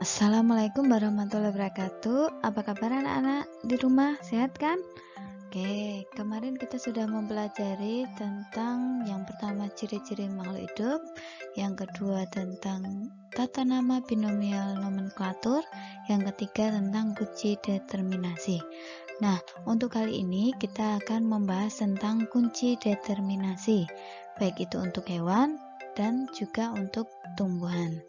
Assalamualaikum warahmatullahi wabarakatuh. Apa kabar anak-anak di rumah? Sehat kan? Oke, kemarin kita sudah mempelajari tentang yang pertama ciri-ciri makhluk hidup, yang kedua tentang tata nama binomial nomenklatur, yang ketiga tentang kunci determinasi. Nah, untuk kali ini kita akan membahas tentang kunci determinasi, baik itu untuk hewan dan juga untuk tumbuhan.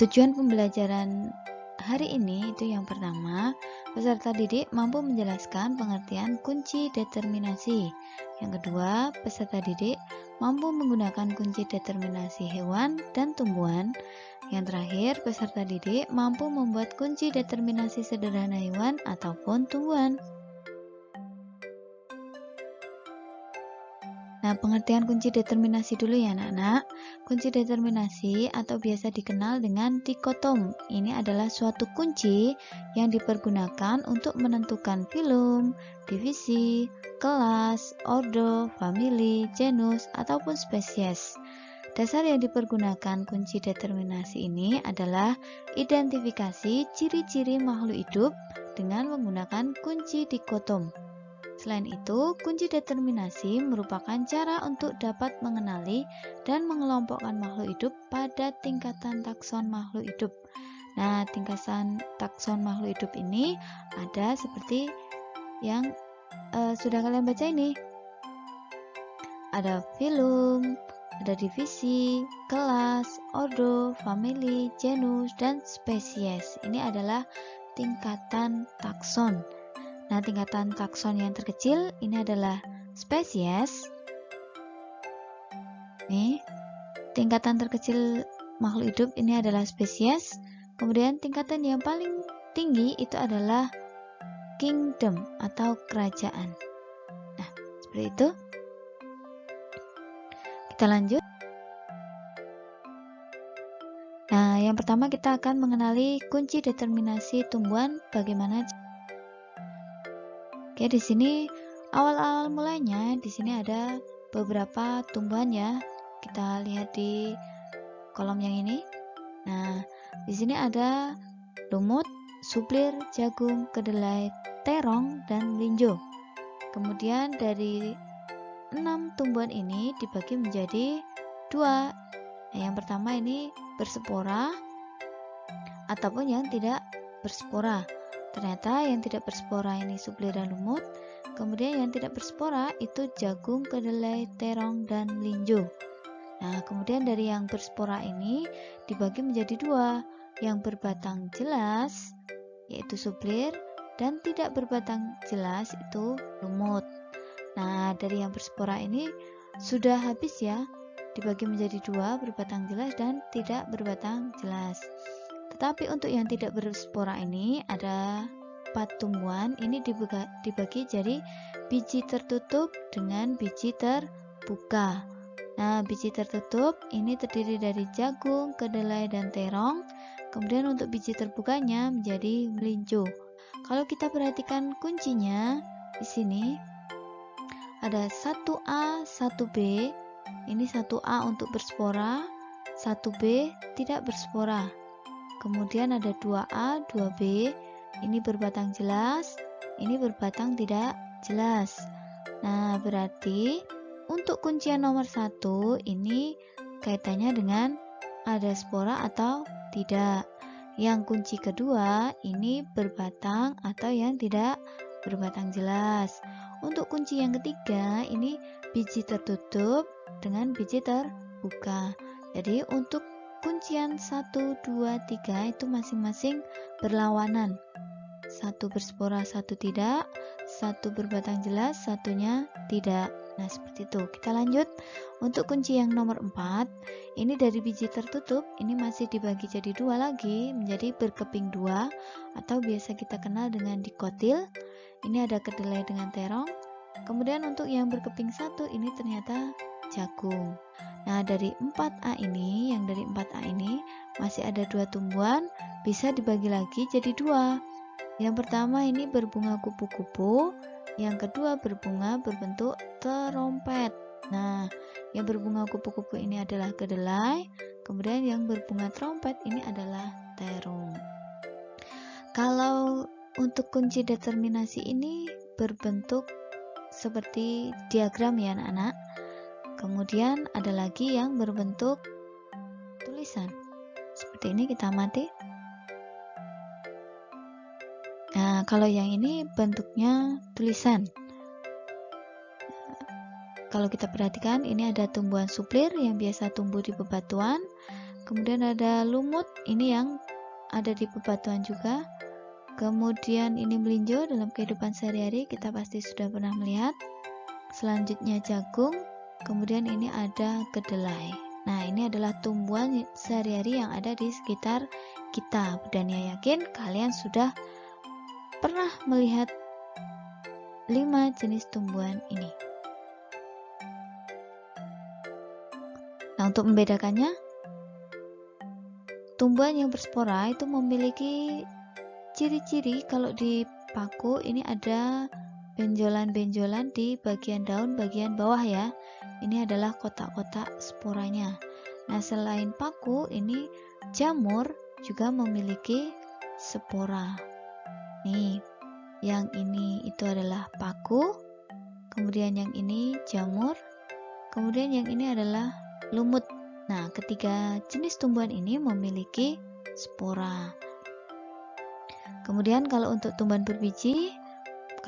Tujuan pembelajaran hari ini itu yang pertama, peserta didik mampu menjelaskan pengertian kunci determinasi. Yang kedua, peserta didik mampu menggunakan kunci determinasi hewan dan tumbuhan. Yang terakhir, peserta didik mampu membuat kunci determinasi sederhana hewan ataupun tumbuhan. Nah, pengertian kunci determinasi dulu ya anak-anak. Kunci determinasi atau biasa dikenal dengan dikotom. Ini adalah suatu kunci yang dipergunakan untuk menentukan filum, divisi, kelas, ordo, famili, genus, ataupun spesies. Dasar yang dipergunakan kunci determinasi ini adalah identifikasi ciri-ciri makhluk hidup dengan menggunakan kunci dikotom. Selain itu, kunci determinasi merupakan cara untuk dapat mengenali dan mengelompokkan makhluk hidup pada tingkatan takson makhluk hidup. Nah, tingkatan takson makhluk hidup ini ada seperti yang sudah kalian baca ini. Ada filum, ada divisi, kelas, ordo, famili, genus, dan spesies. Ini adalah tingkatan takson. Nah, tingkatan takson yang terkecil ini adalah spesies. Nih, tingkatan terkecil makhluk hidup ini adalah spesies. Kemudian tingkatan yang paling tinggi itu adalah kingdom atau kerajaan. Nah, seperti itu. Kita lanjut. Nah, yang pertama kita akan mengenali kunci determinasi tumbuhan bagaimana. Oke, di sini awal-awal mulanya di sini ada beberapa tumbuhan ya. Kita lihat di kolom yang ini. Nah, di sini ada lumut, suplir, jagung, kedelai, terong, dan melinjo. Kemudian dari 6 tumbuhan ini dibagi menjadi 2. Nah, yang pertama ini berspora ataupun yang tidak berspora. Ternyata yang tidak berspora ini suplir dan lumut. Kemudian yang tidak berspora itu jagung, kedelai, terong, dan melinjo. Nah, kemudian dari yang berspora ini dibagi menjadi 2. Yang berbatang jelas yaitu suplir dan tidak berbatang jelas itu lumut. Nah, dari yang berspora ini sudah habis ya, dibagi menjadi 2, berbatang jelas dan tidak berbatang jelas. Tetapi untuk yang tidak berspora ini ada 4 tumbuhan, ini dibagi jadi biji tertutup dengan biji terbuka. Nah, biji tertutup ini terdiri dari jagung, kedelai, dan terong. Kemudian untuk biji terbukanya menjadi melinjo. Kalau kita perhatikan kuncinya di sini ada 1A, 1B. Ini 1A untuk berspora, 1B tidak berspora. Kemudian ada 2A, 2B, ini berbatang jelas, ini berbatang tidak jelas. Nah, berarti untuk kuncian nomor 1 ini kaitannya dengan ada spora atau tidak. Yang kunci kedua ini berbatang atau yang tidak berbatang jelas. Untuk kunci yang ketiga ini biji tertutup dengan biji terbuka. Jadi untuk kuncian 1, 2, 3 itu masing-masing berlawanan. 1 berspora, 1 tidak, 1 berbatang jelas, satunya tidak. Nah, seperti itu. Kita lanjut. Untuk kunci yang nomor 4, ini dari biji tertutup, ini masih dibagi jadi 2 lagi, menjadi berkeping 2, atau biasa kita kenal dengan dikotil. Ini ada kedelai dengan terong. Kemudian untuk yang berkeping 1, ini ternyata jagung. Nah, dari 4A ini, yang dari 4A ini masih ada 2 tumbuhan, bisa dibagi lagi jadi 2. Yang pertama ini berbunga kupu-kupu, yang kedua berbunga berbentuk terompet. Nah, yang berbunga kupu-kupu ini adalah kedelai, Kemudian yang berbunga trompet ini adalah terung. Kalau untuk kunci determinasi ini berbentuk seperti diagram ya anak-anak. Kemudian ada lagi yang berbentuk tulisan. Seperti ini kita amati. Nah, kalau yang ini bentuknya tulisan. Kalau kita perhatikan, ini ada tumbuhan suplir yang biasa tumbuh di bebatuan. Kemudian ada lumut, ini yang ada di bebatuan juga. Kemudian ini melinjo, dalam kehidupan sehari-hari kita pasti sudah pernah melihat. Selanjutnya jagung. Kemudian ini ada kedelai. Nah, ini adalah tumbuhan sehari-hari yang ada di sekitar kita. Dan ya yakin kalian sudah pernah melihat 5 jenis tumbuhan ini. Nah, untuk membedakannya, tumbuhan yang berspora itu memiliki ciri-ciri. Kalau di paku ini ada benjolan-benjolan di bagian daun bagian bawah ya. Ini adalah kotak-kotak sporanya. Nah, selain paku, ini jamur juga memiliki spora. Nih, yang ini itu adalah paku, kemudian yang ini jamur, kemudian yang ini adalah lumut. Nah, ketiga jenis tumbuhan ini memiliki spora. Kemudian kalau untuk tumbuhan berbiji,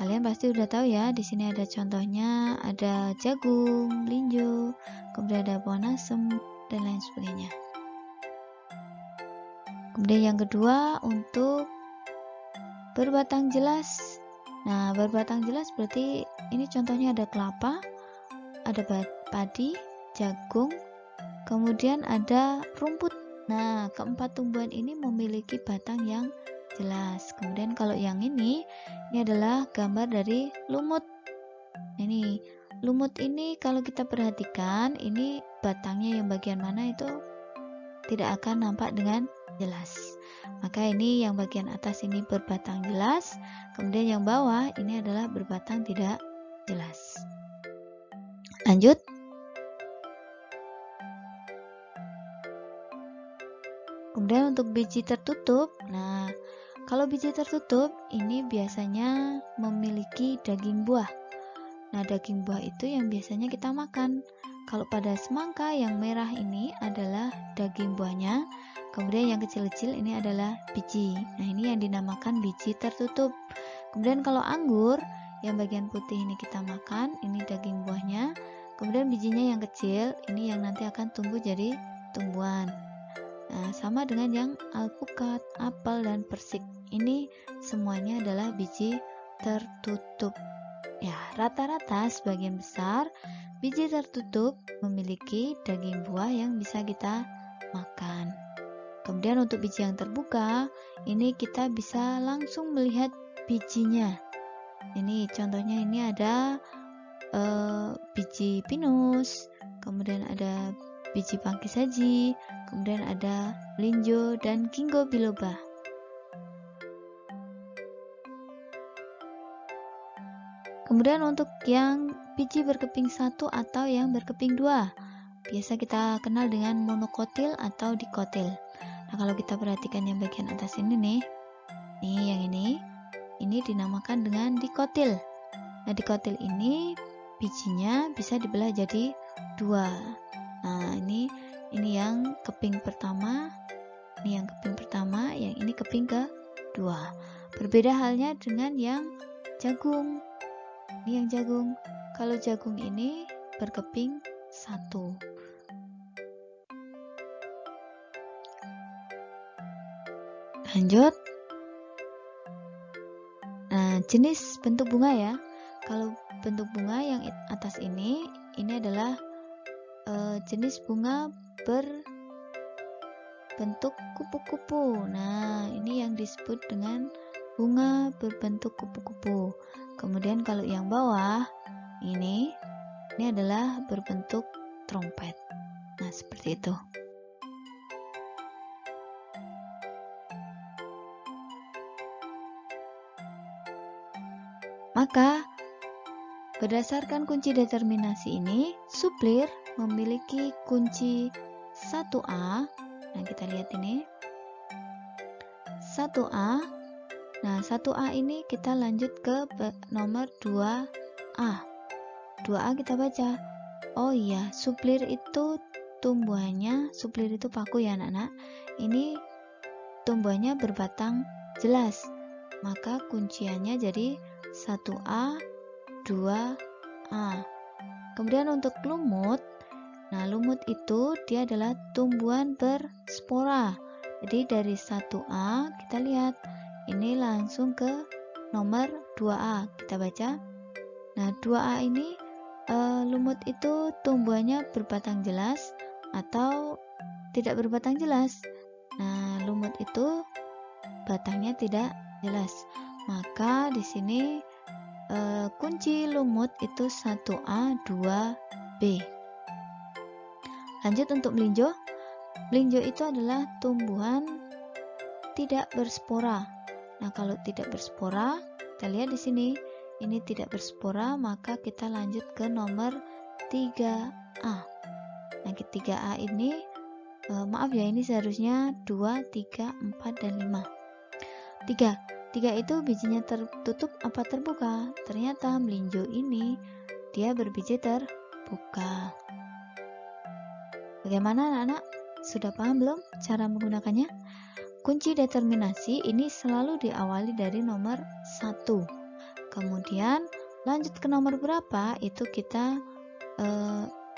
kalian pasti udah tahu ya, di sini ada contohnya, ada jagung, melinjo, kemudian ada pohon asem, dan lain sebagainya. Kemudian yang kedua untuk berbatang jelas. Nah, berbatang jelas berarti ini contohnya ada kelapa, ada padi, jagung, kemudian ada rumput. Nah, keempat tumbuhan ini memiliki batang yang jelas. Kemudian kalau yang ini adalah gambar dari lumut. Ini lumut ini kalau kita perhatikan, ini batangnya yang bagian mana itu tidak akan nampak dengan jelas. Maka ini yang bagian atas ini berbatang jelas, kemudian yang bawah ini adalah berbatang tidak jelas. Lanjut. Kemudian untuk biji tertutup, nah kalau biji tertutup ini biasanya memiliki daging buah. Nah, daging buah itu yang biasanya kita makan. Kalau pada semangka yang merah ini adalah daging buahnya, kemudian yang kecil-kecil ini adalah biji. Nah, ini yang dinamakan biji tertutup. Kemudian kalau anggur, yang bagian putih ini kita makan, ini daging buahnya. Kemudian bijinya yang kecil, ini yang nanti akan tumbuh jadi tumbuhan. Nah, sama dengan yang alpukat, apel, dan persik. Ini semuanya adalah biji tertutup. Ya, rata-rata sebagian besar biji tertutup memiliki daging buah yang bisa kita makan. Kemudian untuk biji yang terbuka, ini kita bisa langsung melihat bijinya. Ini contohnya ini ada biji pinus, kemudian ada biji pangki saji, kemudian ada melinjo dan ginkgo biloba. Kemudian untuk yang biji berkeping 1 atau yang berkeping 2, biasa kita kenal dengan monokotil atau dikotil. Nah, kalau kita perhatikan yang bagian atas ini nih yang ini dinamakan dengan dikotil. Nah, dikotil ini bijinya bisa dibelah jadi 2. Nah, ini yang keping pertama, yang ini keping kedua. Berbeda halnya dengan yang jagung. Ini yang jagung. Kalau jagung ini berkeping 1. Lanjut. Nah, jenis bentuk bunga ya. Kalau bentuk bunga yang atas ini adalah jenis bunga berbentuk kupu-kupu. Nah, ini yang disebut dengan bunga berbentuk kupu-kupu. Kemudian kalau yang bawah ini adalah berbentuk trompet. Nah, seperti itu. Maka berdasarkan kunci determinasi ini, suplir memiliki kunci 1A. Nah, kita lihat ini 1A. Nah, 1A ini kita lanjut ke nomor 2A. 2A kita baca. Oh iya, suplir itu tumbuhannya, suplir itu paku ya anak-anak. Ini tumbuhannya berbatang jelas. Maka kunciannya jadi 1A, 2A. Kemudian untuk lumut, nah lumut itu dia adalah tumbuhan berspora. Jadi dari 1A kita lihat ini langsung ke nomor 2A, kita baca. Nah 2A ini lumut itu tumbuhannya berbatang jelas atau tidak berbatang jelas. Nah lumut itu batangnya tidak jelas. Maka di sini kunci lumut itu 1A, 2B. Lanjut untuk melinjo. Melinjo itu adalah tumbuhan tidak berspora. Nah, kalau tidak berspora, kita lihat di sini, ini tidak berspora, maka kita lanjut ke nomor 3A. Nah, 3A ini, maaf ya, ini seharusnya 2, 3, 4, dan 5. 3 itu bijinya tertutup apa terbuka? Ternyata melinjo ini, dia berbiji terbuka. Bagaimana anak-anak? Sudah paham belum cara menggunakannya? Kunci determinasi ini selalu diawali dari nomor 1. Kemudian lanjut ke nomor berapa itu kita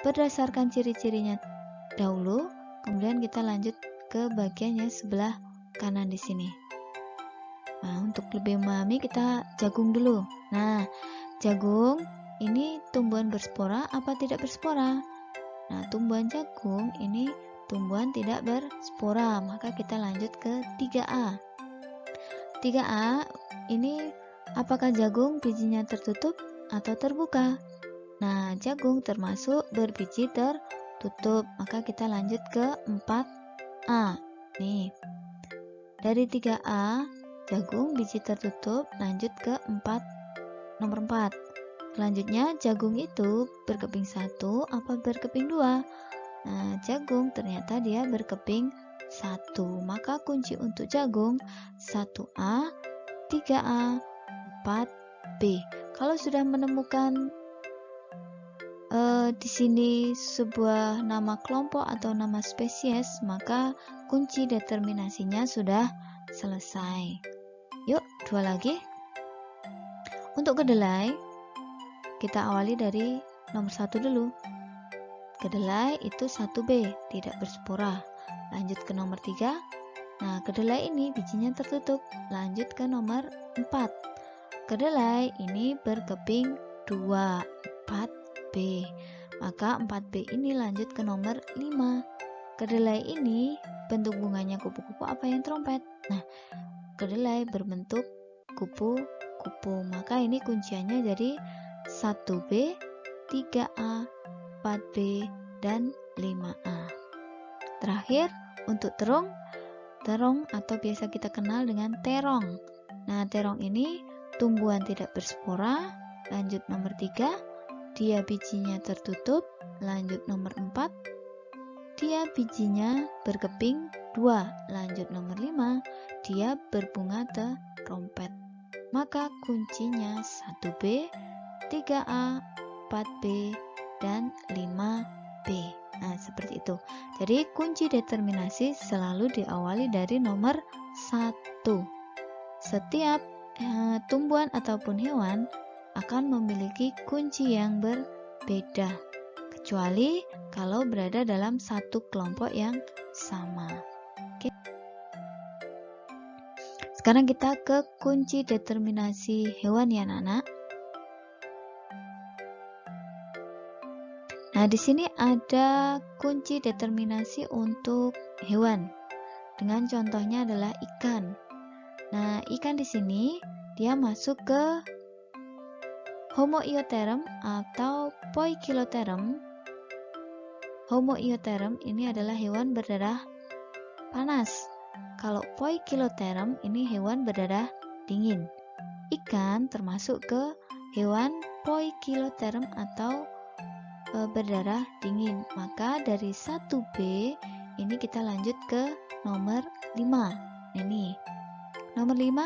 berdasarkan ciri-cirinya dahulu. Kemudian kita lanjut ke bagiannya sebelah kanan di sini. Nah, untuk lebih memahami kita jagung dulu. Nah, jagung ini tumbuhan berspora apa tidak berspora? Nah, tumbuhan jagung ini tumbuhan tidak berspora, maka kita lanjut ke 3A. 3A ini apakah jagung bijinya tertutup atau terbuka? Nah, jagung termasuk berbiji tertutup, maka kita lanjut ke 4A. Nih, dari 3A, jagung biji tertutup, lanjut ke nomor 4. Selanjutnya, jagung itu berkeping 1 apa berkeping 2? Nah, jagung ternyata dia berkeping 1. Maka kunci untuk jagung 1A, 3A, 4B. Kalau sudah menemukan di sini sebuah nama kelompok atau nama spesies, maka kunci determinasinya sudah selesai. Yuk, 2 lagi. Untuk kedelai, kita awali dari nomor 1 dulu. Kedelai itu 1B, tidak berspora. Lanjut ke nomor 3. Nah, kedelai ini bijinya tertutup. Lanjut ke nomor 4. Kedelai ini berkeping 2, 4B. Maka 4B ini lanjut ke nomor 5. Kedelai ini bentuk bunganya kupu-kupu apa yang trompet? Nah, kedelai berbentuk kupu-kupu. Maka ini kunciannya jadi 1B, 3A, 4B, dan 5A. Terakhir, untuk terong atau biasa kita kenal dengan terong. Nah, terong ini tumbuhan tidak berspora. Lanjut nomor 3, dia bijinya tertutup. Lanjut nomor 4, dia bijinya berkeping 2. Lanjut nomor 5, dia berbunga trompet. Maka kuncinya 1B, 3A, 4B, dan 5B. Nah, seperti itu. Jadi kunci determinasi selalu diawali dari nomor 1. Setiap tumbuhan ataupun hewan akan memiliki kunci yang berbeda, kecuali kalau berada dalam satu kelompok yang sama. Oke. Sekarang kita ke kunci determinasi hewan ya anak-anak. Nah, di sini ada kunci determinasi untuk hewan. Dengan contohnya adalah ikan. Nah, ikan di sini dia masuk ke Homoiotherm atau Poikilotherm. Homoiotherm ini adalah hewan berdarah panas. Kalau Poikilotherm ini hewan berdarah dingin. Ikan termasuk ke hewan Poikilotherm atau berdarah dingin. Maka dari 1B ini kita lanjut ke nomor 5. Ini nomor 5,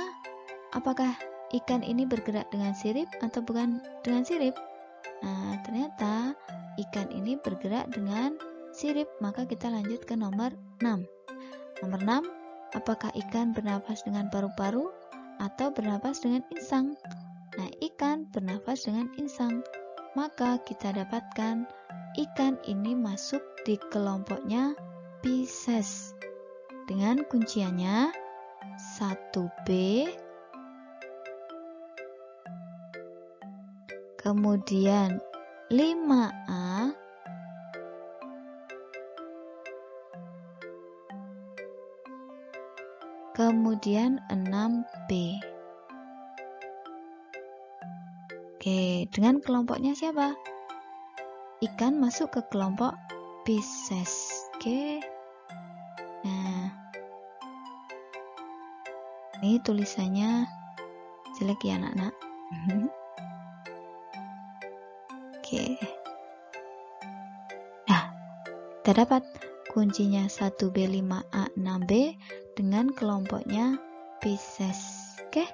apakah ikan ini bergerak dengan sirip atau bukan dengan sirip? Nah, ternyata ikan ini bergerak dengan sirip, maka kita lanjut ke nomor 6. Nomor 6, apakah ikan bernafas dengan paru-paru atau bernafas dengan insang? Nah, ikan bernafas dengan insang, maka kita dapatkan ikan ini masuk di kelompoknya Pisces dengan kunciannya 1B, kemudian 5A, kemudian 6B. Oke, dengan kelompoknya siapa? Ikan masuk ke kelompok Pisces. Oke. Nah, ini tulisannya jelek ya anak-anak. Oke. Nah, kita dapat kuncinya 1B, 5A, 6B dengan kelompoknya Pisces. Oke.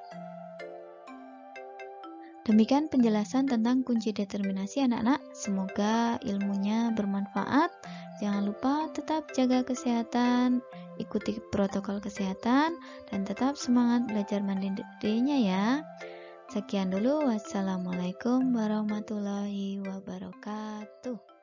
Demikian penjelasan tentang kunci determinasi anak-anak. Semoga ilmunya bermanfaat. Jangan lupa tetap jaga kesehatan, ikuti protokol kesehatan, dan tetap semangat belajar mandirinya ya. Sekian dulu. Wassalamualaikum warahmatullahi wabarakatuh.